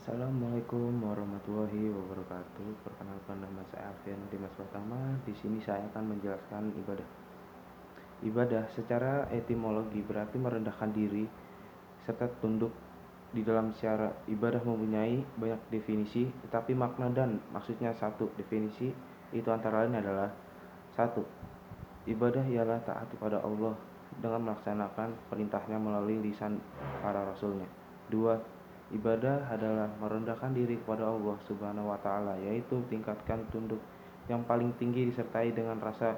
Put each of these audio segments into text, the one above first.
Assalamualaikum warahmatullahi wabarakatuh. Perkenalkan, nama saya Alfian Dimas Pratama. Di sini saya akan menjelaskan ibadah. Ibadah secara etimologi berarti merendahkan diri serta tunduk. Di dalam syara, ibadah mempunyai banyak definisi, tetapi makna dan maksudnya satu. Definisi itu antara lain adalah: satu, ibadah ialah taat kepada Allah dengan melaksanakan perintahnya melalui lisan para rasulnya. Dua, ibadah adalah merendahkan diri kepada Allah Subhanahu wa Ta'ala, yaitu tingkatkan tunduk yang paling tinggi disertai dengan rasa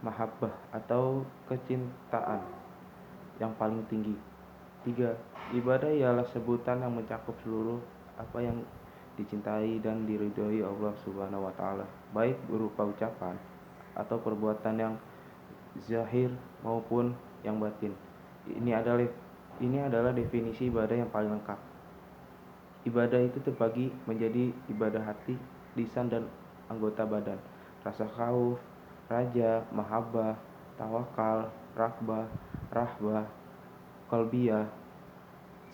mahabbah atau kecintaan yang paling tinggi. Tiga, ibadah ialah sebutan yang mencakup seluruh apa yang dicintai dan diridhoi Allah Subhanahu wa Ta'ala, baik berupa ucapan atau perbuatan yang zahir maupun yang batin. Ini adalah definisi ibadah yang paling lengkap. Ibadah itu terbagi menjadi ibadah hati, lisan, dan anggota badan. Rasa khauf, raja, mahabbah, tawakal, rakbah, rahbah, qalbiyah.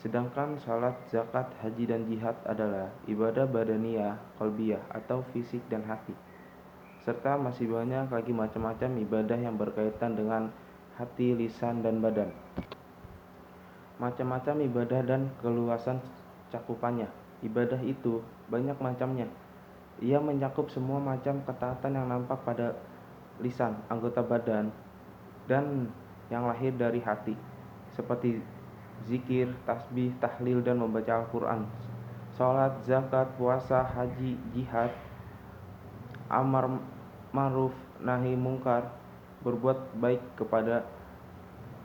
Sedangkan salat, zakat, haji, dan jihad adalah ibadah badaniyah, qalbiyah, atau fisik dan hati. Serta masih banyak lagi macam-macam ibadah yang berkaitan dengan hati, lisan, dan badan. Macam-macam ibadah dan keluasan cakupannya. Ibadah itu banyak macamnya. Ia mencakup semua macam ketaatan yang nampak pada lisan, anggota badan, dan yang lahir dari hati, seperti zikir, tasbih, tahlil, dan membaca Al-Quran. Salat, zakat, puasa, haji, jihad, amar ma'ruf, nahi mungkar, berbuat baik kepada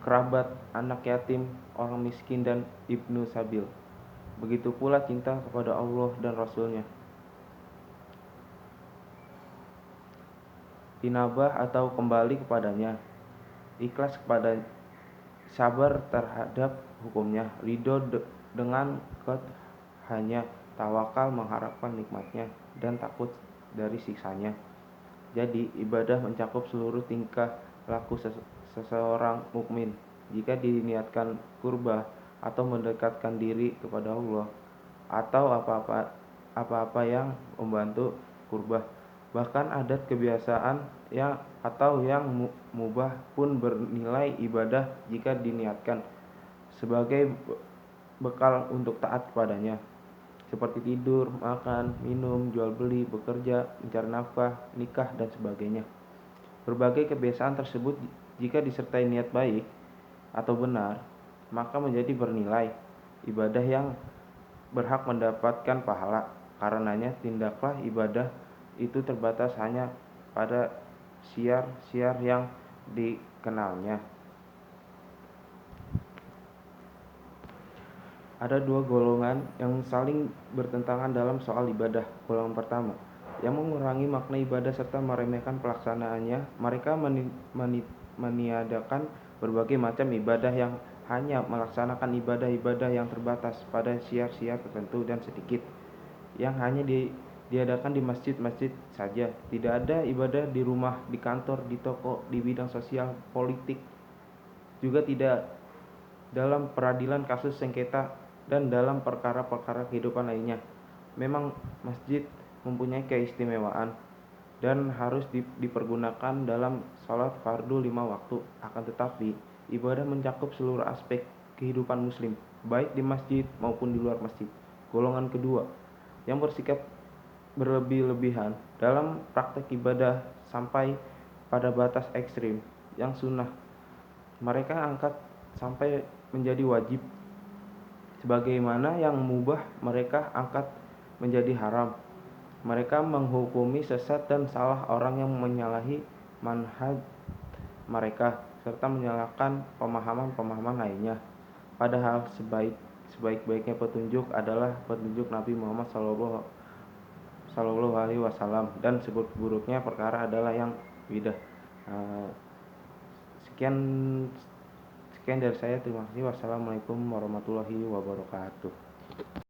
kerabat, anak yatim, orang miskin, dan ibnu sabil. Begitu pula cinta kepada Allah dan Rasulnya. Inabah atau kembali kepadanya, ikhlas kepada, sabar terhadap hukumnya, ridho dengan hanya, tawakal mengharapkan nikmatnya, dan takut dari siksanya. Jadi ibadah mencakup seluruh tingkah laku seseorang mukmin. Jika diniatkan kurbah atau mendekatkan diri kepada Allah, atau apa-apa yang membantu kurbah, bahkan adat kebiasaan atau yang mubah pun bernilai ibadah jika diniatkan sebagai bekal untuk taat kepadanya, seperti tidur, makan, minum, jual beli, bekerja, mencari nafkah, nikah, dan sebagainya. Berbagai kebiasaan tersebut jika disertai niat baik atau benar, maka menjadi bernilai ibadah yang berhak mendapatkan pahala. Karenanya tindaklah ibadah itu terbatas hanya pada syiar-syiar yang dikenalnya. Ada dua golongan yang saling bertentangan dalam soal ibadah. Golongan pertama, yang mengurangi makna ibadah serta meremehkan pelaksanaannya. Mereka meniadakan berbagai macam ibadah yang hanya melaksanakan ibadah-ibadah yang terbatas pada syiar-syiar tertentu dan sedikit, yang hanya diadakan di masjid-masjid saja. Tidak ada ibadah di rumah, di kantor, di toko, di bidang sosial, politik, juga tidak dalam peradilan kasus sengketa dan dalam perkara-perkara kehidupan lainnya. Memang masjid mempunyai keistimewaan dan harus dipergunakan dalam salat fardu 5 waktu. Akan tetapi ibadah mencakup seluruh aspek kehidupan muslim, baik di masjid maupun di luar masjid. Golongan kedua, yang bersikap berlebih-lebihan dalam praktek ibadah sampai pada batas ekstrim yang sunnah mereka angkat sampai menjadi wajib, sebagaimana yang mubah mereka angkat menjadi haram. Mereka menghukumi sesat dan salah orang yang menyalahi manhaj mereka, serta menyalahkan pemahaman-pemahaman lainnya. Padahal sebaik-baiknya petunjuk adalah petunjuk Nabi Muhammad Sallallahu Alaihi Wasallam, dan seburuk-buruknya perkara adalah yang bidah. Sekian dari saya. Terima kasih. Wassalamualaikum warahmatullahi wabarakatuh.